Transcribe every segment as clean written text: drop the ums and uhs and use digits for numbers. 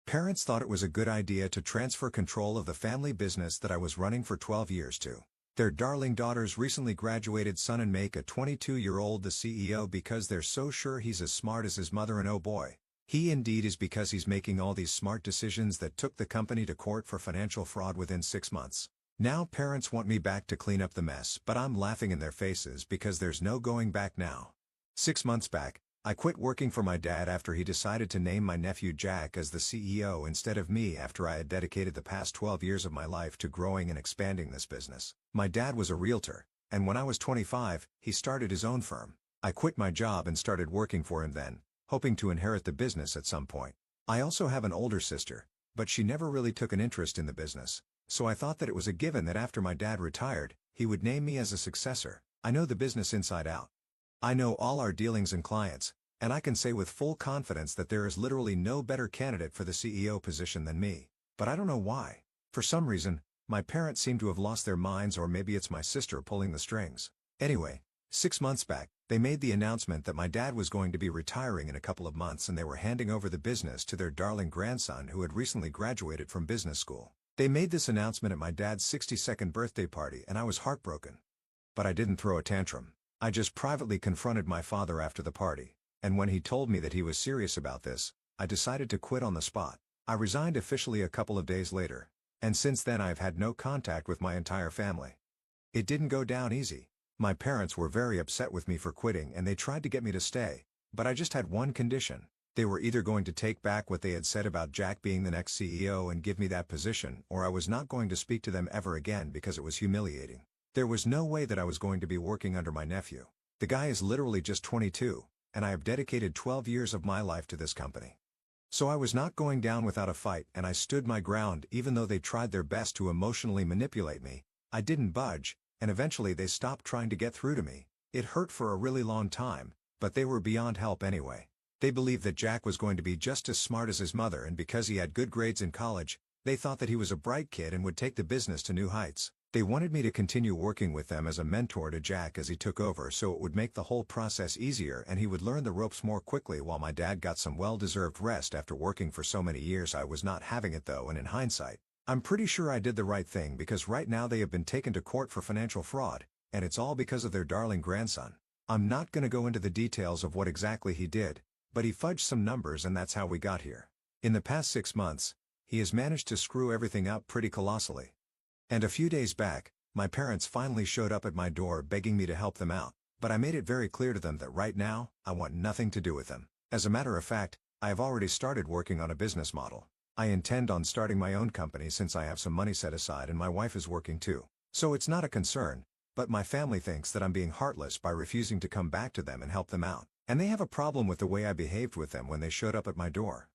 Parents thought it was a good idea to transfer control of the family business that I was running for 12 years to their darling daughter's recently graduated son and make a 22-year-old the CEO because they're so sure he's as smart as his mother, and oh boy, he indeed is, because he's making all these smart decisions that took the company to court for financial fraud within 6 months. Now parents want me back to clean up the mess, but I'm laughing in their faces because there's no going back now. 6 months back, I quit working for my dad after he decided to name my nephew Jack as the CEO instead of me after I had dedicated the past 12 years of my life to growing and expanding this business. My dad was a realtor, and when I was 25, he started his own firm. I quit my job and started working for him then, hoping to inherit the business at some point. I also have an older sister, but she never really took an interest in the business, so I thought that it was a given that after my dad retired, he would name me as a successor. I know the business inside out. I know all our dealings and clients, and I can say with full confidence that there is literally no better candidate for the CEO position than me. But I don't know why. For some reason, my parents seem to have lost their minds, or maybe it's my sister pulling the strings. Anyway, 6 months back, they made the announcement that my dad was going to be retiring in a couple of months and they were handing over the business to their darling grandson who had recently graduated from business school. They made this announcement at my dad's 62nd birthday party and I was heartbroken. But I didn't throw a tantrum. I just privately confronted my father after the party. And when he told me that he was serious about this, I decided to quit on the spot. I resigned officially a couple of days later. And since then I've had no contact with my entire family. It didn't go down easy. My parents were very upset with me for quitting and they tried to get me to stay, but I just had one condition. They were either going to take back what they had said about Jack being the next CEO and give me that position, or I was not going to speak to them ever again because it was humiliating. There was no way that I was going to be working under my nephew. The guy is literally just 22, and I have dedicated 12 years of my life to this company. So I was not going down without a fight, and I stood my ground even though they tried their best to emotionally manipulate me. I didn't budge, and eventually they stopped trying to get through to me. It hurt for a really long time, but they were beyond help anyway. They believed that Jack was going to be just as smart as his mother, and because he had good grades in college, they thought that he was a bright kid and would take the business to new heights. They wanted me to continue working with them as a mentor to Jack as he took over, so it would make the whole process easier and he would learn the ropes more quickly while my dad got some well-deserved rest after working for so many years. I was not having it though, and in hindsight, I'm pretty sure I did the right thing because right now they have been taken to court for financial fraud, and it's all because of their darling grandson. I'm not going to go into the details of what exactly he did, but he fudged some numbers and that's how we got here. In the past 6 months, he has managed to screw everything up pretty colossally. And a few days back, my parents finally showed up at my door begging me to help them out, but I made it very clear to them that right now, I want nothing to do with them. As a matter of fact, I have already started working on a business model. I intend on starting my own company since I have some money set aside and my wife is working too. So it's not a concern, but my family thinks that I'm being heartless by refusing to come back to them and help them out. And they have a problem with the way I behaved with them when they showed up at my door.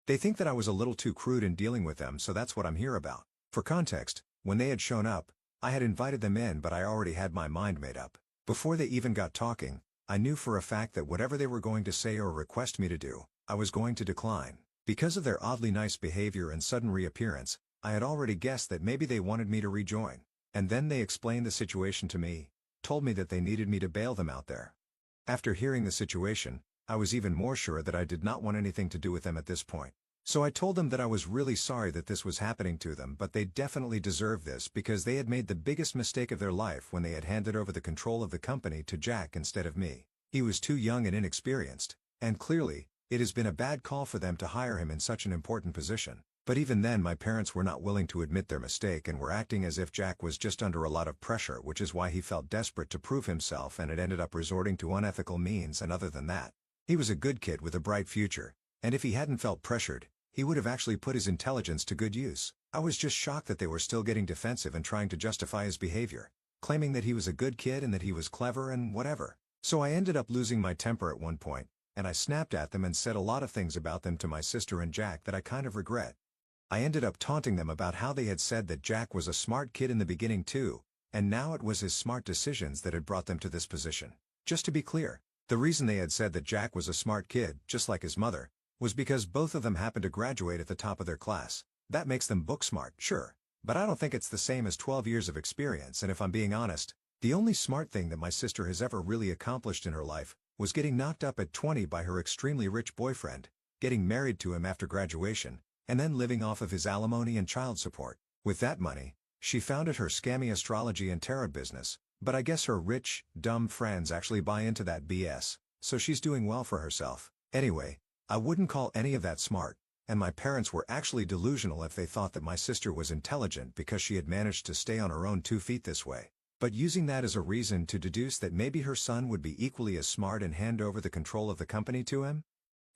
They think that I was a little too crude in dealing with them, so that's what I'm here about. For context, when they had shown up, I had invited them in, but I already had my mind made up. Before they even got talking, I knew for a fact that whatever they were going to say or request me to do, I was going to decline. Because of their oddly nice behavior and sudden reappearance, I had already guessed that maybe they wanted me to rejoin. And then they explained the situation to me, told me that they needed me to bail them out there. After hearing the situation, I was even more sure that I did not want anything to do with them at this point. So I told them that I was really sorry that this was happening to them, but they definitely deserved this because they had made the biggest mistake of their life when they had handed over the control of the company to Jack instead of me. He was too young and inexperienced, and clearly, it has been a bad call for them to hire him in such an important position. But even then my parents were not willing to admit their mistake and were acting as if Jack was just under a lot of pressure, which is why he felt desperate to prove himself and had ended up resorting to unethical means. And other than that, he was a good kid with a bright future, and if he hadn't felt pressured, he would have actually put his intelligence to good use. I was just shocked that they were still getting defensive and trying to justify his behavior, claiming that he was a good kid and that he was clever and whatever. So I ended up losing my temper at one point, and I snapped at them and said a lot of things about them to my sister and Jack that I kind of regret. I ended up taunting them about how they had said that Jack was a smart kid in the beginning too, and now it was his smart decisions that had brought them to this position. Just to be clear, the reason they had said that Jack was a smart kid, just like his mother, was because both of them happened to graduate at the top of their class. That makes them book smart, sure, but I don't think it's the same as 12 years of experience, and if I'm being honest, the only smart thing that my sister has ever really accomplished in her life was getting knocked up at 20 by her extremely rich boyfriend, getting married to him after graduation, and then living off of his alimony and child support. With that money, she founded her scammy astrology and tarot business, but I guess her rich, dumb friends actually buy into that BS, so she's doing well for herself. Anyway, I wouldn't call any of that smart, and my parents were actually delusional if they thought that my sister was intelligent because she had managed to stay on her own 2 feet this way. But using that as a reason to deduce that maybe her son would be equally as smart and hand over the control of the company to him?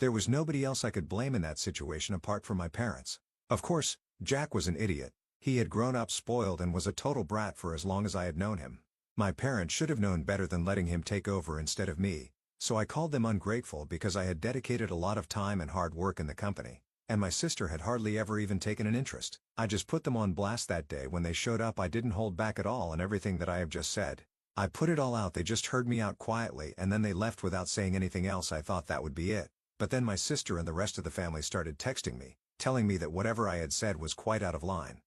There was nobody else I could blame in that situation apart from my parents. Of course, Jack was an idiot. He had grown up spoiled and was a total brat for as long as I had known him. My parents should have known better than letting him take over instead of me, so I called them ungrateful because I had dedicated a lot of time and hard work in the company, and my sister had hardly ever even taken an interest. I just put them on blast that day when they showed up. I didn't hold back at all on everything that I have just said. I put it all out. They just heard me out quietly and then they left without saying anything else. I thought that would be it. But then my sister and the rest of the family started texting me, telling me that whatever I had said was quite out of line.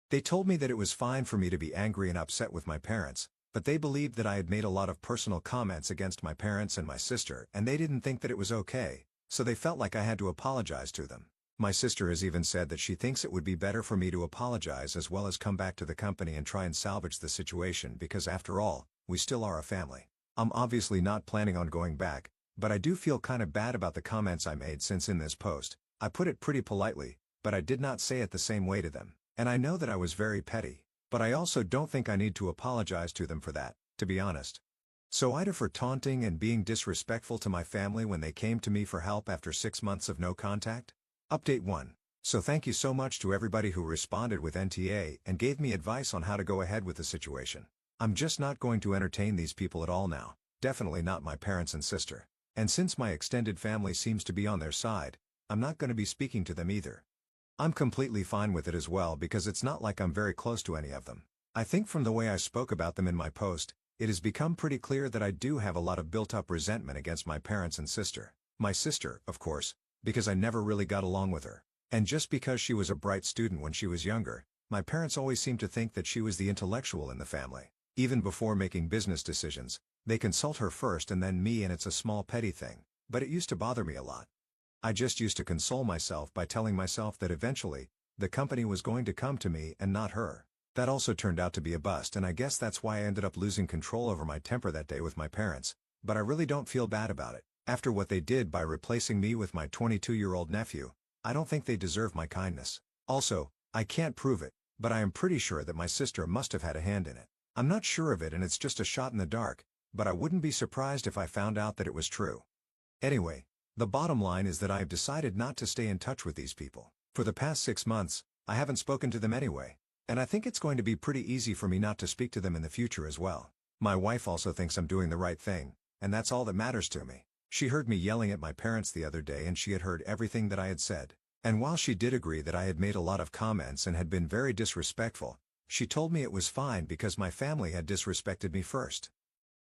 They told me that it was fine for me to be angry and upset with my parents, but they believed that I had made a lot of personal comments against my parents and my sister and they didn't think that it was okay, so they felt like I had to apologize to them. My sister has even said that she thinks it would be better for me to apologize as well as come back to the company and try and salvage the situation because after all, we still are a family. I'm obviously not planning on going back, but I do feel kind of bad about the comments I made since in this post, I put it pretty politely, but I did not say it the same way to them, and I know that I was very petty, but I also don't think I need to apologize to them for that, to be honest. So either for taunting and being disrespectful to my family when they came to me for help after 6 months of no contact? Update 1. So thank you so much to everybody who responded with NTA and gave me advice on how to go ahead with the situation. I'm just not going to entertain these people at all now, definitely not my parents and sister. And since my extended family seems to be on their side, I'm not going to be speaking to them either. I'm completely fine with it as well because it's not like I'm very close to any of them. I think from the way I spoke about them in my post, it has become pretty clear that I do have a lot of built-up resentment against my parents and sister. My sister, of course, because I never really got along with her. And just because she was a bright student when she was younger, my parents always seemed to think that she was the intellectual in the family. Even before making business decisions, they consult her first and then me, and it's a small petty thing, but it used to bother me a lot. I just used to console myself by telling myself that eventually, the company was going to come to me and not her. That also turned out to be a bust, and I guess that's why I ended up losing control over my temper that day with my parents, but I really don't feel bad about it. After what they did by replacing me with my 22-year-old nephew, I don't think they deserve my kindness. Also, I can't prove it, but I am pretty sure that my sister must have had a hand in it. I'm not sure of it and it's just a shot in the dark, but I wouldn't be surprised if I found out that it was true. Anyway, the bottom line is that I have decided not to stay in touch with these people. For the past 6 months, I haven't spoken to them anyway, and I think it's going to be pretty easy for me not to speak to them in the future as well. My wife also thinks I'm doing the right thing, and that's all that matters to me. She heard me yelling at my parents the other day and she had heard everything that I had said. And while she did agree that I had made a lot of comments and had been very disrespectful, she told me it was fine because my family had disrespected me first.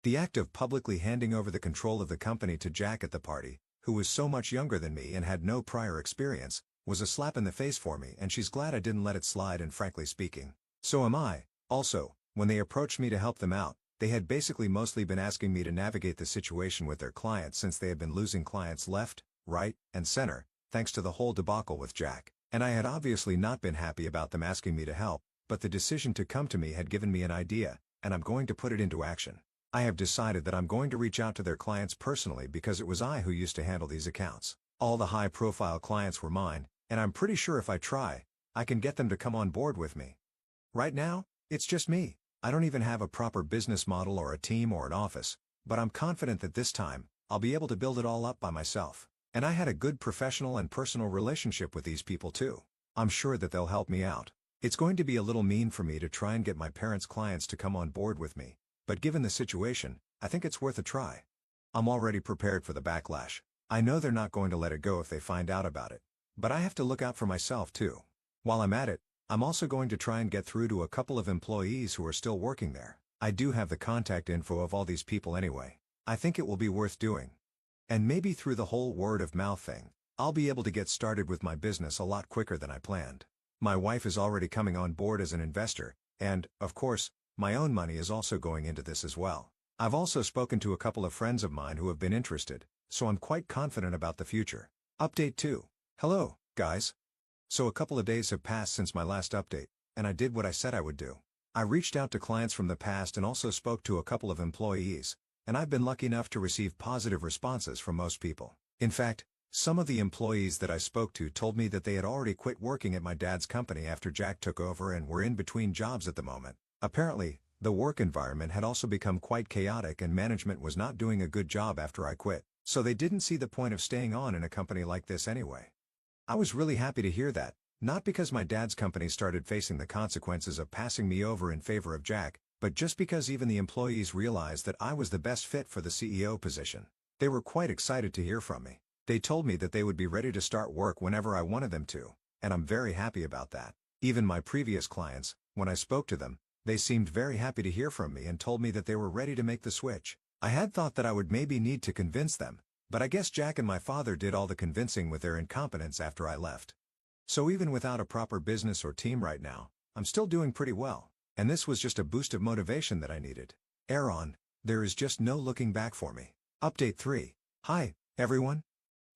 The act of publicly handing over the control of the company to Jack at the party, who was so much younger than me and had no prior experience, was a slap in the face for me, and she's glad I didn't let it slide, and frankly speaking, so am I. Also, when they approached me to help them out, they had basically mostly been asking me to navigate the situation with their clients since they had been losing clients left, right, and center, thanks to the whole debacle with Jack, and I had obviously not been happy about them asking me to help, but the decision to come to me had given me an idea, and I'm going to put it into action. I have decided that I'm going to reach out to their clients personally because it was I who used to handle these accounts. All the high-profile clients were mine, and I'm pretty sure if I try, I can get them to come on board with me. Right now, it's just me. I don't even have a proper business model or a team or an office, but I'm confident that this time, I'll be able to build it all up by myself. And I had a good professional and personal relationship with these people too. I'm sure that they'll help me out. It's going to be a little mean for me to try and get my parents' clients to come on board with me, but given the situation, I think it's worth a try. I'm already prepared for the backlash. I know they're not going to let it go if they find out about it, but I have to look out for myself too. While I'm at it, I'm also going to try and get through to a couple of employees who are still working there. I do have the contact info of all these people anyway. I think it will be worth doing. And maybe through the whole word of mouth thing, I'll be able to get started with my business a lot quicker than I planned. My wife is already coming on board as an investor, and, of course, my own money is also going into this as well. I've also spoken to a couple of friends of mine who have been interested, so I'm quite confident about the future. Update 2. Hello, guys. So a couple of days have passed since my last update, and I did what I said I would do. I reached out to clients from the past and also spoke to a couple of employees, and I've been lucky enough to receive positive responses from most people. In fact, some of the employees that I spoke to told me that they had already quit working at my dad's company after Jack took over and were in between jobs at the moment. Apparently, the work environment had also become quite chaotic and management was not doing a good job after I quit, so they didn't see the point of staying on in a company like this anyway. I was really happy to hear that, not because my dad's company started facing the consequences of passing me over in favor of Jack, but just because even the employees realized that I was the best fit for the CEO position. They were quite excited to hear from me. They told me that they would be ready to start work whenever I wanted them to, and I'm very happy about that. Even my previous clients, when I spoke to them, they seemed very happy to hear from me and told me that they were ready to make the switch. I had thought that I would maybe need to convince them, but I guess Jack and my father did all the convincing with their incompetence after I left. So even without a proper business or team right now, I'm still doing pretty well, and this was just a boost of motivation that I needed. Aaron, there is just no looking back for me. Update 3. Hi, everyone.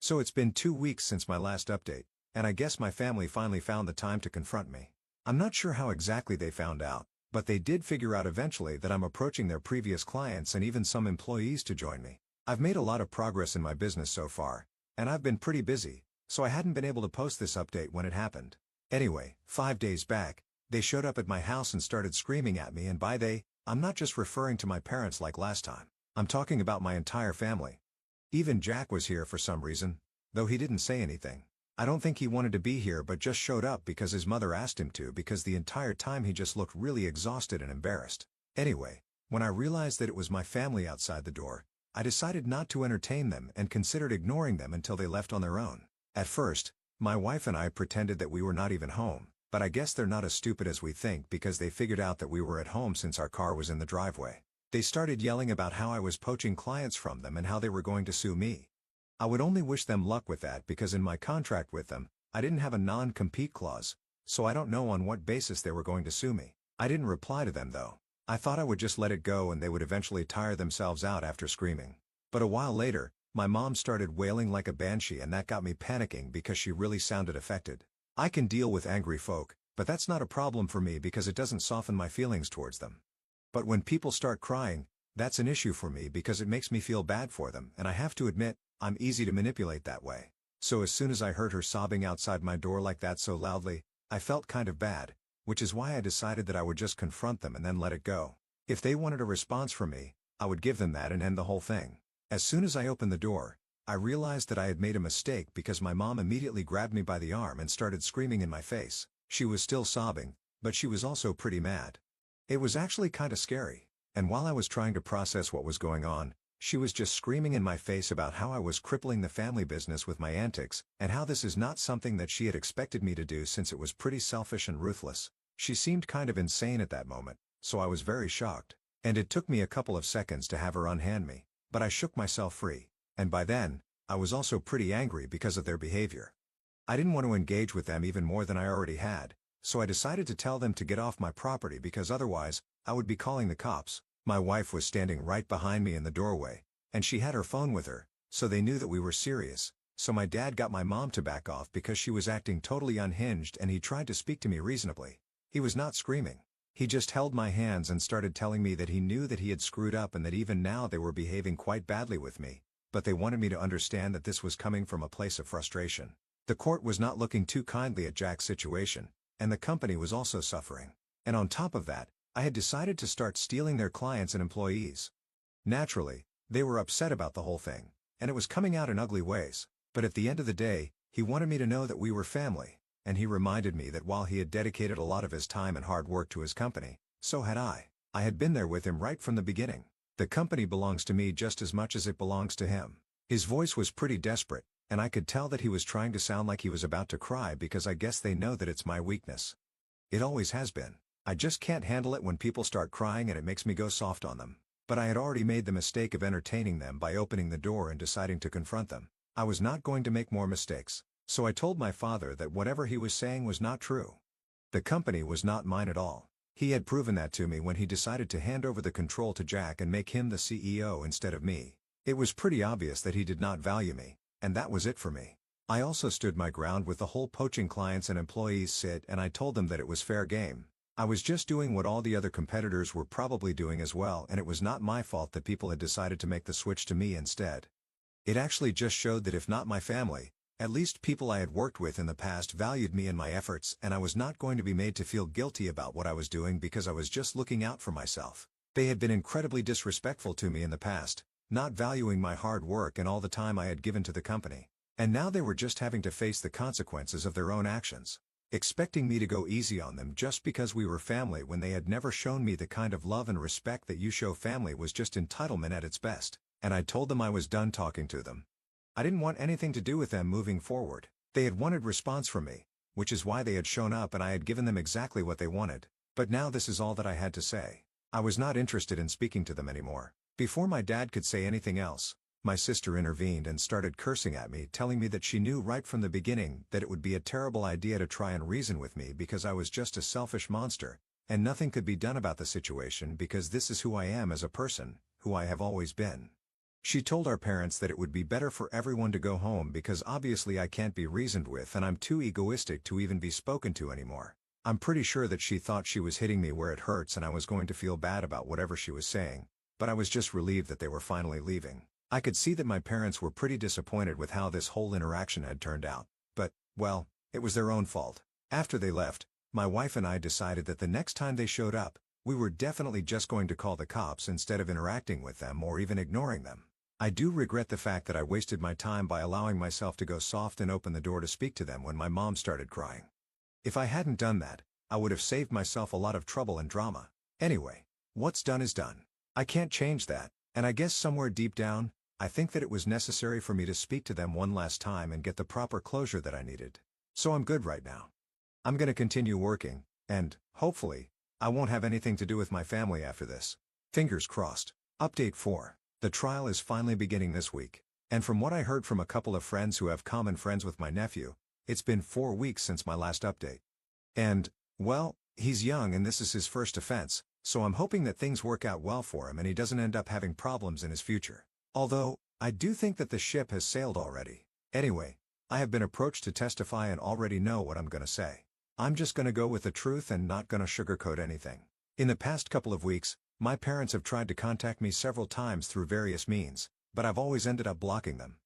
So it's been 2 weeks since my last update, and I guess my family finally found the time to confront me. I'm not sure how exactly they found out, but they did figure out eventually that I'm approaching their previous clients and even some employees to join me. I've made a lot of progress in my business so far, and I've been pretty busy, so I hadn't been able to post this update when it happened. Anyway, 5 days back, they showed up at my house and started screaming at me, and by they, I'm not just referring to my parents like last time. I'm talking about my entire family. Even Jack was here for some reason, though he didn't say anything. I don't think he wanted to be here but just showed up because his mother asked him to, because the entire time he just looked really exhausted and embarrassed. Anyway, when I realized that it was my family outside the door, I decided not to entertain them and considered ignoring them until they left on their own. At first, my wife and I pretended that we were not even home, but I guess they're not as stupid as we think because they figured out that we were at home since our car was in the driveway. They started yelling about how I was poaching clients from them and how they were going to sue me. I would only wish them luck with that because in my contract with them, I didn't have a non-compete clause, so I don't know on what basis they were going to sue me. I didn't reply to them though. I thought I would just let it go and they would eventually tire themselves out after screaming. But a while later, my mom started wailing like a banshee and that got me panicking because she really sounded affected. I can deal with angry folk, but that's not a problem for me because it doesn't soften my feelings towards them. But when people start crying, that's an issue for me because it makes me feel bad for them, and I have to admit, I'm easy to manipulate that way. So as soon as I heard her sobbing outside my door like that so loudly, I felt kind of bad, which is why I decided that I would just confront them and then let it go. If they wanted a response from me, I would give them that and end the whole thing. As soon as I opened the door, I realized that I had made a mistake because my mom immediately grabbed me by the arm and started screaming in my face. She was still sobbing, but she was also pretty mad. It was actually kinda scary, and while I was trying to process what was going on, she was just screaming in my face about how I was crippling the family business with my antics, and how this is not something that she had expected me to do since it was pretty selfish and ruthless. She seemed kind of insane at that moment, so I was very shocked, and it took me a couple of seconds to have her unhand me, but I shook myself free, and by then, I was also pretty angry because of their behavior. I didn't want to engage with them even more than I already had, so I decided to tell them to get off my property because otherwise, I would be calling the cops. My wife was standing right behind me in the doorway, and she had her phone with her, so they knew that we were serious. So my dad got my mom to back off because she was acting totally unhinged and he tried to speak to me reasonably. He was not screaming. He just held my hands and started telling me that he knew that he had screwed up and that even now they were behaving quite badly with me, but they wanted me to understand that this was coming from a place of frustration. The court was not looking too kindly at Jack's situation, and the company was also suffering. And on top of that, I had decided to start stealing their clients and employees. Naturally, they were upset about the whole thing, and it was coming out in ugly ways. But at the end of the day, he wanted me to know that we were family, and he reminded me that while he had dedicated a lot of his time and hard work to his company, so had I. I had been there with him right from the beginning. The company belongs to me just as much as it belongs to him. His voice was pretty desperate, and I could tell that he was trying to sound like he was about to cry because I guess they know that it's my weakness. It always has been. I just can't handle it when people start crying and it makes me go soft on them. But I had already made the mistake of entertaining them by opening the door and deciding to confront them. I was not going to make more mistakes, so I told my father that whatever he was saying was not true. The company was not mine at all. He had proven that to me when he decided to hand over the control to Jack and make him the CEO instead of me. It was pretty obvious that he did not value me, and that was it for me. I also stood my ground with the whole poaching clients and employees sit, and I told them that it was fair game. I was just doing what all the other competitors were probably doing as well, and it was not my fault that people had decided to make the switch to me instead. It actually just showed that if not my family, at least people I had worked with in the past valued me and my efforts, and I was not going to be made to feel guilty about what I was doing because I was just looking out for myself. They had been incredibly disrespectful to me in the past, not valuing my hard work and all the time I had given to the company. And now they were just having to face the consequences of their own actions, expecting me to go easy on them just because we were family when they had never shown me the kind of love and respect that you show family was just entitlement at its best, and I told them I was done talking to them. I didn't want anything to do with them moving forward. They had wanted response from me, which is why they had shown up and I had given them exactly what they wanted, but now this is all that I had to say. I was not interested in speaking to them anymore. Before my dad could say anything else, my sister intervened and started cursing at me, telling me that she knew right from the beginning that it would be a terrible idea to try and reason with me because I was just a selfish monster, and nothing could be done about the situation because this is who I am as a person, who I have always been. She told our parents that it would be better for everyone to go home because obviously I can't be reasoned with and I'm too egoistic to even be spoken to anymore. I'm pretty sure that she thought she was hitting me where it hurts and I was going to feel bad about whatever she was saying, but I was just relieved that they were finally leaving. I could see that my parents were pretty disappointed with how this whole interaction had turned out, but, well, it was their own fault. After they left, my wife and I decided that the next time they showed up, we were definitely just going to call the cops instead of interacting with them or even ignoring them. I do regret the fact that I wasted my time by allowing myself to go soft and open the door to speak to them when my mom started crying. If I hadn't done that, I would have saved myself a lot of trouble and drama. Anyway, what's done is done. I can't change that, and I guess somewhere deep down, I think that it was necessary for me to speak to them one last time and get the proper closure that I needed. So I'm good right now. I'm gonna continue working, and, hopefully, I won't have anything to do with my family after this. Fingers crossed. Update 4. The trial is finally beginning this week, and from what I heard from a couple of friends who have common friends with my nephew, it's been 4 weeks since my last update. And, well, he's young and this is his first offense, so I'm hoping that things work out well for him and he doesn't end up having problems in his future. Although, I do think that the ship has sailed already. Anyway, I have been approached to testify and already know what I'm gonna say. I'm just gonna go with the truth and not gonna sugarcoat anything. In the past couple of weeks, my parents have tried to contact me several times through various means, but I've always ended up blocking them.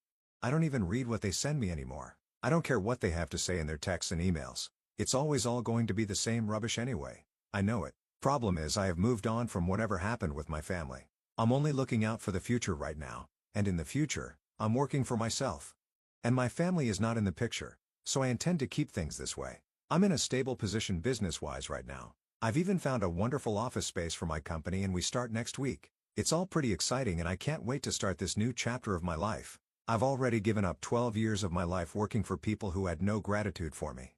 I don't even read what they send me anymore. I don't care what they have to say in their texts and emails. It's always all going to be the same rubbish anyway. I know it. Problem is I have moved on from whatever happened with my family. I'm only looking out for the future right now, and in the future, I'm working for myself. And my family is not in the picture, so I intend to keep things this way. I'm in a stable position business-wise right now. I've even found a wonderful office space for my company and we start next week. It's all pretty exciting and I can't wait to start this new chapter of my life. I've already given up 12 years of my life working for people who had no gratitude for me.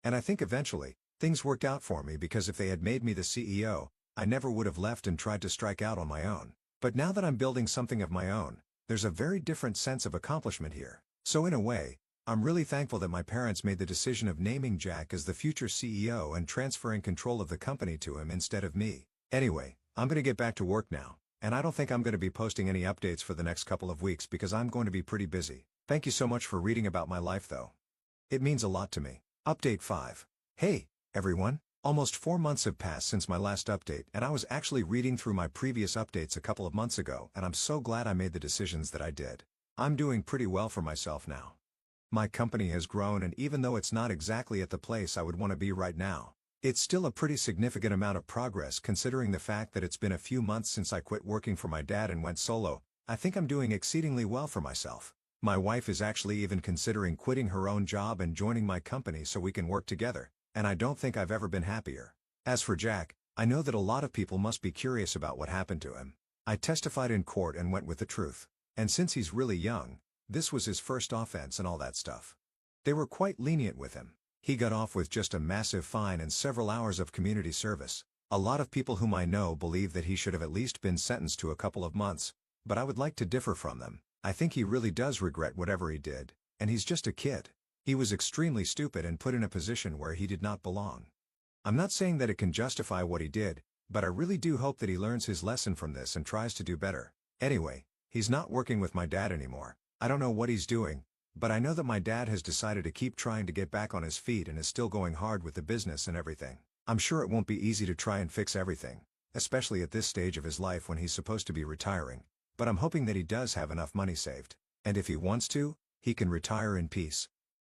And I think eventually, things worked out for me because if they had made me the CEO, I never would have left and tried to strike out on my own. But now that I'm building something of my own, there's a very different sense of accomplishment here. So in a way, I'm really thankful that my parents made the decision of naming Jack as the future CEO and transferring control of the company to him instead of me. Anyway, I'm gonna get back to work now, and I don't think I'm gonna be posting any updates for the next couple of weeks because I'm going to be pretty busy. Thank you so much for reading about my life though. It means a lot to me. Update 5. Hey, everyone. Almost 4 months have passed since my last update and I was actually reading through my previous updates a couple of months ago and I'm so glad I made the decisions that I did. I'm doing pretty well for myself now. My company has grown and even though it's not exactly at the place I would want to be right now, it's still a pretty significant amount of progress considering the fact that it's been a few months since I quit working for my dad and went solo. I think I'm doing exceedingly well for myself. My wife is actually even considering quitting her own job and joining my company so we can work together. And I don't think I've ever been happier. As for Jack, I know that a lot of people must be curious about what happened to him. I testified in court and went with the truth. And since he's really young, this was his first offense and all that stuff. They were quite lenient with him. He got off with just a massive fine and several hours of community service. A lot of people whom I know believe that he should have at least been sentenced to a couple of months, but I would like to differ from them. I think he really does regret whatever he did, and he's just a kid. He was extremely stupid and put in a position where he did not belong. I'm not saying that it can justify what he did, but I really do hope that he learns his lesson from this and tries to do better. Anyway, he's not working with my dad anymore. I don't know what he's doing, But I know that my dad has decided to keep trying to get back on his feet and is still going hard with the business and everything. I'm sure it won't be easy to try and fix everything, especially at this stage of his life when he's supposed to be retiring, but I'm hoping that he does have enough money saved, and if he wants to, he can retire in peace.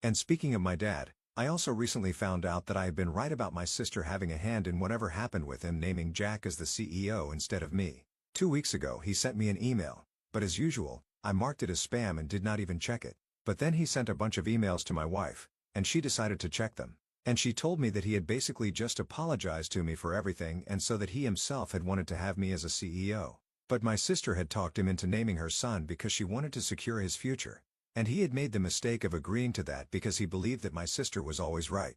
And speaking of my dad, I also recently found out that I had been right about my sister having a hand in whatever happened with him naming Jack as the CEO instead of me. 2 weeks ago he sent me an email, but as usual, I marked it as spam and did not even check it. But then he sent a bunch of emails to my wife, and she decided to check them. And she told me that he had basically just apologized to me for everything and so that he himself had wanted to have me as a CEO. But my sister had talked him into naming her son because she wanted to secure his future. And he had made the mistake of agreeing to that because he believed that my sister was always right.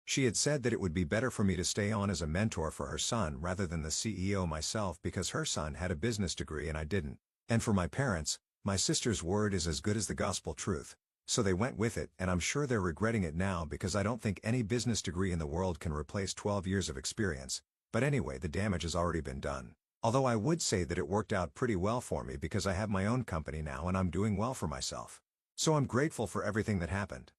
She had said that it would be better for me to stay on as a mentor for her son rather than the CEO myself because her son had a business degree and I didn't. And for my parents, my sister's word is as good as the gospel truth. So they went with it, and I'm sure they're regretting it now because I don't think any business degree in the world can replace 12 years of experience. But anyway, the damage has already been done. Although I would say that it worked out pretty well for me because I have my own company now and I'm doing well for myself. So I'm grateful for everything that happened.